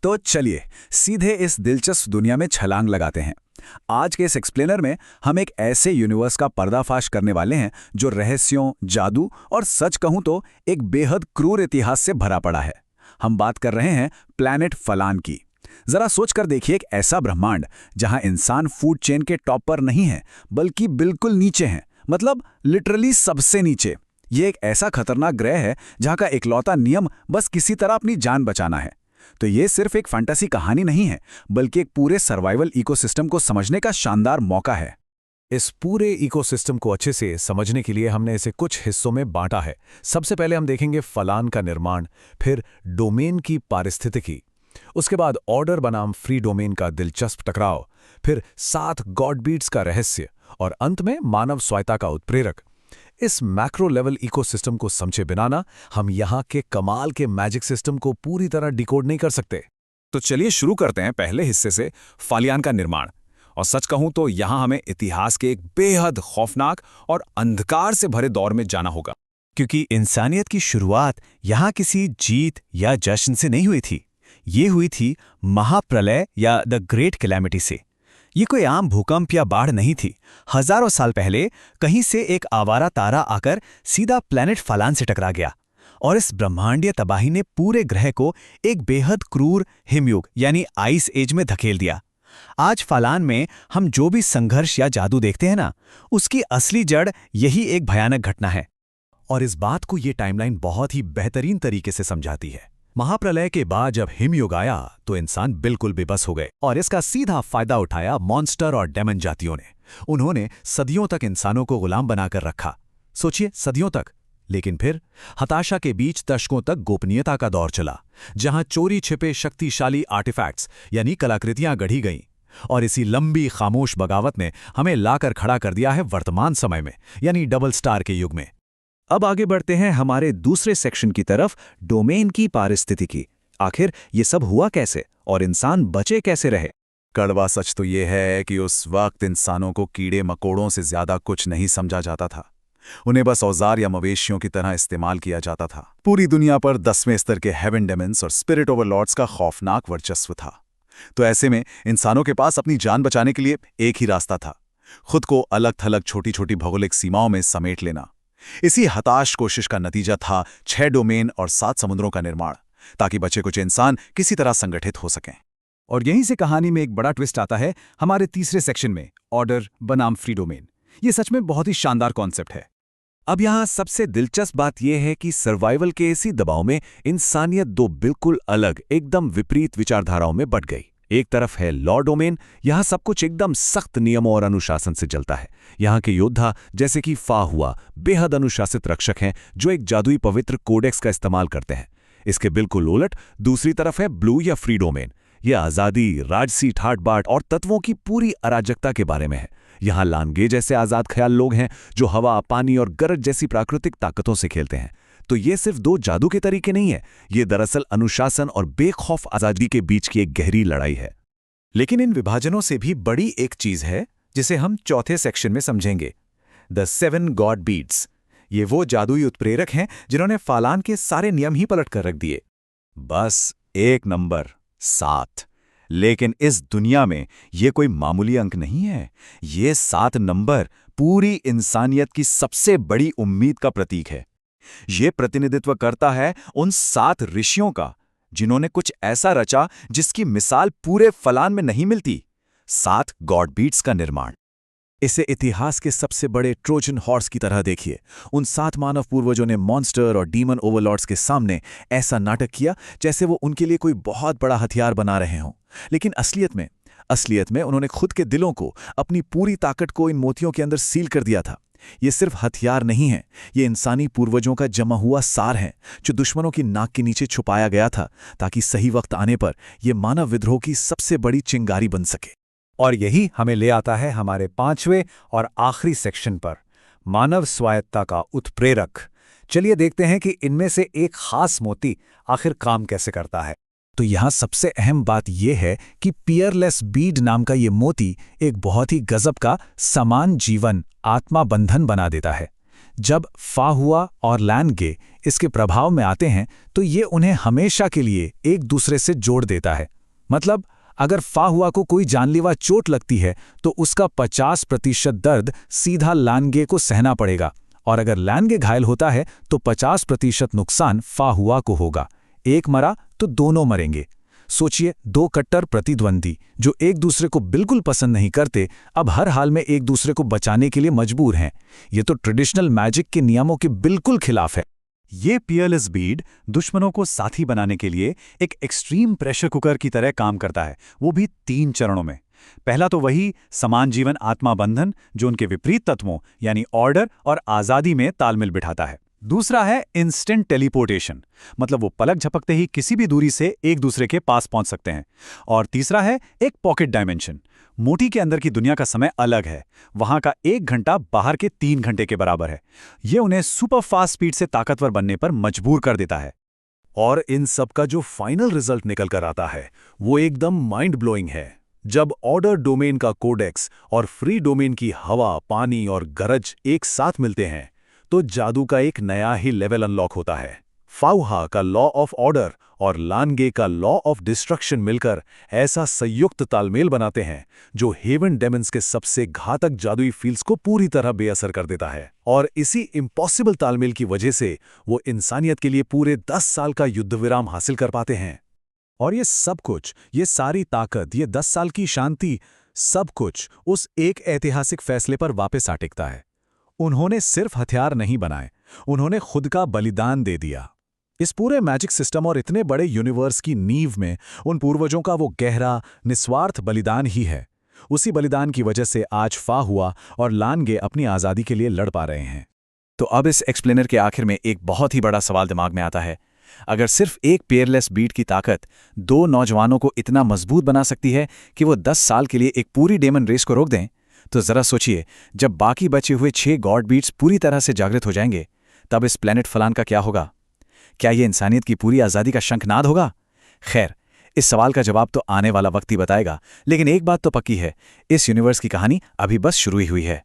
तो चलिए सीधे इस दिलचस्प दुनिया में छलांग लगाते हैं। आज के इस एक्सप्लेनर में हम एक ऐसे यूनिवर्स का पर्दाफाश करने वाले हैं जो रहस्यों, जादू और सच कहूं तो एक बेहद क्रूर इतिहास से भरा पड़ा है। हम बात कर रहे हैं प्लैनेट फलान की। जरा सोचकर देखिए, एक ऐसा ब्रह्मांड जहां इंसान फूड चेन के टॉप पर नहीं है बल्कि बिल्कुल नीचे हैं, मतलब लिटरली सबसे नीचे। ये एक ऐसा खतरनाक ग्रह है जहां का इकलौता नियम बस किसी तरह अपनी जान बचाना है। तो ये सिर्फ एक फैंटेसी कहानी नहीं है, बल्कि एक पूरे सर्वाइवल इकोसिस्टम को समझने का शानदार मौका है। इस पूरे इकोसिस्टम को अच्छे से समझने के लिए हमने इसे कुछ हिस्सों में बांटा है। सबसे पहले हम देखेंगे फलान का निर्माण, फिर डोमेन की पारिस्थितिकी, उसके बाद ऑर्डर बनाम फ्री डोमेन का दिलचस्प टकराव, फिर 7 गॉड बीट्स का रहस्य और अंत में मानव स्वायत्ता का उत्प्रेरक। इस मैक्रो लेवल इकोसिस्टम को समझे बिना ना हम यहाँ के कमाल के मैजिक सिस्टम को पूरी तरह डिकोड नहीं कर सकते। तो चलिए शुरू करते हैं पहले हिस्से से, फालियान का निर्माण। और सच कहूं तो यहाँ हमें इतिहास के एक बेहद खौफनाक और अंधकार से भरे दौर में जाना होगा, क्योंकि इंसानियत की शुरुआत यहाँ किसी जीत या जश्न से नहीं हुई थी। ये हुई थी महाप्रलय या द ग्रेट कैलेमिटी से। ये कोई आम भूकंप या बाढ़ नहीं थी। हजारों साल पहले कहीं से एक आवारा तारा आकर सीधा प्लैनेट फलान से टकरा गया और इस ब्रह्मांडीय तबाही ने पूरे ग्रह को एक बेहद क्रूर हिमयुग यानी आइस एज में धकेल दिया। आज फलान में हम जो भी संघर्ष या जादू देखते हैं ना, उसकी असली जड़ यही एक भयानक घटना है। और इस बात को ये टाइमलाइन बहुत ही बेहतरीन तरीके से समझाती है। महाप्रलय के बाद जब हिमयुग आया तो इंसान बिल्कुल बेबस हो गए और इसका सीधा फायदा उठाया मॉन्स्टर और डेमन जातियों ने। उन्होंने सदियों तक इंसानों को गुलाम बनाकर रखा। सोचिए, सदियों तक। लेकिन फिर हताशा के बीच दशकों तक गोपनीयता का दौर चला, जहां चोरी छिपे शक्तिशाली आर्टिफैक्ट्स यानी कलाकृतियां गढ़ी गईं। और इसी लंबी खामोश बगावत ने हमें लाकर खड़ा कर दिया है वर्तमान समय में, यानी डबल स्टार के युग में। अब आगे बढ़ते हैं हमारे दूसरे सेक्शन की तरफ, डोमेन की पारिस्थितिकी। आखिर ये सब हुआ कैसे और इंसान बचे कैसे रहे? कड़वा सच तो ये है कि उस वक्त इंसानों को कीड़े मकोड़ों से ज्यादा कुछ नहीं समझा जाता था। उन्हें बस औजार या मवेशियों की तरह इस्तेमाल किया जाता था। पूरी दुनिया पर 10वें स्तर के हेवन डेमन्स और स्पिरिट ओवरलॉर्ड्स का खौफनाक वर्चस्व था। तो ऐसे में इंसानों के पास अपनी जान बचाने के लिए एक ही रास्ता था, खुद को अलग थलग छोटी छोटी भौगोलिक सीमाओं में समेट लेना। इसी हताश कोशिश का नतीजा था 6 डोमेन और 7 समुद्रों का निर्माण, ताकि बचे कुछ इंसान किसी तरह संगठित हो सकें। और यहीं से कहानी में एक बड़ा ट्विस्ट आता है हमारे तीसरे सेक्शन में, ऑर्डर बनाम फ्री डोमेन। ये सच में बहुत ही शानदार कॉन्सेप्ट है। अब यहाँ सबसे दिलचस्प बात यह है कि सर्वाइवल के इसी दबाव में इंसानियत 2 बिल्कुल अलग, एकदम विपरीत विचारधाराओं में बट गई। एक तरफ है लॉ डोमेन, यहाँ सब कुछ एकदम सख्त नियमों और अनुशासन से चलता है। यहाँ के योद्धा जैसे कि फा हुआ बेहद अनुशासित रक्षक हैं जो एक जादुई पवित्र कोडेक्स का इस्तेमाल करते हैं। इसके बिल्कुल उलट दूसरी तरफ है ब्लू या फ्री डोमेन। यह आज़ादी, राजसी ठाट बाट और तत्वों की पूरी अराजकता के बारे में है। यहाँ लानगे जैसे आज़ाद ख्याल लोग हैं जो हवा, पानी और गरज जैसी प्राकृतिक ताकतों से खेलते हैं। तो ये सिर्फ 2 जादू के तरीके नहीं है, ये दरअसल अनुशासन और बेखौफ आज़ादी के बीच की एक गहरी लड़ाई है। लेकिन इन विभाजनों से भी बड़ी एक चीज है जिसे हम चौथे सेक्शन में समझेंगे, द 7 गॉड बीट्स। ये वो जादुई उत्प्रेरक हैं जिन्होंने फालान के सारे नियम ही पलट कर रख दिए। बस एक नंबर, 7। लेकिन इस दुनिया में ये कोई मामूली अंक नहीं है। ये 7 नंबर पूरी इंसानियत की सबसे बड़ी उम्मीद का प्रतीक है। ये प्रतिनिधित्व करता है उन 7 ऋषियों का जिन्होंने कुछ ऐसा रचा जिसकी मिसाल पूरे फलान में नहीं मिलती। 7 गॉड बीट्स का निर्माण। इसे इतिहास के सबसे बड़े ट्रोजन हॉर्स की तरह देखिए। उन 7 मानव पूर्वजों ने मॉन्स्टर और डीमन ओवरलॉर्ड्स के सामने ऐसा नाटक किया जैसे वो उनके लिए कोई बहुत बड़ा हथियार बना रहे हों। लेकिन असलियत में उन्होंने खुद के दिलों को, अपनी पूरी ताकत को इन मोतियों के अंदर सील कर दिया था। ये सिर्फ हथियार नहीं है, ये इंसानी पूर्वजों का जमा हुआ सार है जो दुश्मनों की नाक के नीचे छुपाया गया था, ताकि सही वक्त आने पर यह मानव विद्रोह की सबसे बड़ी चिंगारी बन सके। और यही हमें ले आता है हमारे 5वें और आखिरी सेक्शन पर, मानव स्वायत्ता का उत्प्रेरक। चलिए देखते हैं कि इनमें से एक खास मोती आखिर काम कैसे करता है। तो यहाँ सबसे अहम बात यह है कि पियरलेस बीड नाम का ये मोती एक बहुत ही गजब का समान जीवन आत्मा बंधन बना देता है। जब फा हुआ और लैन गे इसके प्रभाव में आते हैं तो ये उन्हें हमेशा के लिए एक दूसरे से जोड़ देता है। मतलब अगर फा हुआ को कोई जानलेवा चोट लगती है तो उसका 50% दर्द सीधा लैनगे को सहना पड़ेगा, और अगर लैनगे घायल होता है तो 50% नुकसान फा हुआ को होगा। एक मरा तो दोनों मरेंगे। सोचिए, दो कट्टर प्रतिद्वंदी जो एक दूसरे को बिल्कुल पसंद नहीं करते, अब हर हाल में एक दूसरे को बचाने के लिए मजबूर हैं। ये तो ट्रेडिशनल मैजिक के नियमों के बिल्कुल खिलाफ है। ये पियरलेस बीड दुश्मनों को साथी बनाने के लिए एक एक्सट्रीम प्रेशर कुकर की तरह काम करता है, वो भी 3 चरणों में। पहला तो वही समान जीवन आत्मा बंधन जो उनके विपरीत तत्वों यानी ऑर्डर और आज़ादी में तालमेल बिठाता है। दूसरा है इंस्टेंट टेलीपोर्टेशन, मतलब वो पलक झपकते ही किसी भी दूरी से एक दूसरे के पास पहुंच सकते हैं। और तीसरा है एक पॉकेट डायमेंशन। मोटी के अंदर की दुनिया का समय अलग है, वहां का 1 घंटा बाहर के 3 घंटे के बराबर है। ये उन्हें सुपर फास्ट स्पीड से ताकतवर बनने पर मजबूर कर देता है। और इन सब का जो फाइनल रिजल्ट निकल कर आता है वो एकदम माइंड ब्लोइंग है। जब ऑर्डर डोमेन का कोडेक्स और फ्री डोमेन की हवा, पानी और गरज एक साथ मिलते हैं तो जादू का एक नया ही लेवल अनलॉक होता है। फाउहा का लॉ ऑफ ऑर्डर और लानगे का लॉ ऑफ डिस्ट्रक्शन मिलकर ऐसा संयुक्त तालमेल बनाते हैं जो हेवन डेमन्स के सबसे घातक जादुई फील्ड्स को पूरी तरह बेअसर कर देता है। और इसी इम्पॉसिबल तालमेल की वजह से वो इंसानियत के लिए पूरे 10 साल का युद्ध विराम हासिल कर पाते हैं। और ये सब कुछ, ये सारी ताकत, ये 10 साल की शांति, सब कुछ उस एक ऐतिहासिक फैसले पर वापस आ टिकता है। उन्होंने सिर्फ हथियार नहीं बनाए, उन्होंने खुद का बलिदान दे दिया। इस पूरे मैजिक सिस्टम और इतने बड़े यूनिवर्स की नींव में उन पूर्वजों का वो गहरा, निस्वार्थ बलिदान ही है। उसी बलिदान की वजह से आज फा हुआ और लानगे अपनी आज़ादी के लिए लड़ पा रहे हैं। तो अब इस एक्सप्लेनर के आखिर में एक बहुत ही बड़ा सवाल दिमाग में आता है। अगर सिर्फ एक पेयरलेस बीट की ताकत 2 नौजवानों को इतना मजबूत बना सकती है कि वो 10 साल के लिए एक पूरी डेमन रेस को रोक दें, तो जरा सोचिए जब बाकी बचे हुए 6 गॉड बीट्स पूरी तरह से जागृत हो जाएंगे, तब इस प्लेनेट फलान का क्या होगा? क्या ये इंसानियत की पूरी आज़ादी का शंखनाद होगा? खैर, इस सवाल का जवाब तो आने वाला वक्त ही बताएगा, लेकिन एक बात तो पक्की है, इस यूनिवर्स की कहानी अभी बस शुरू ही हुई है।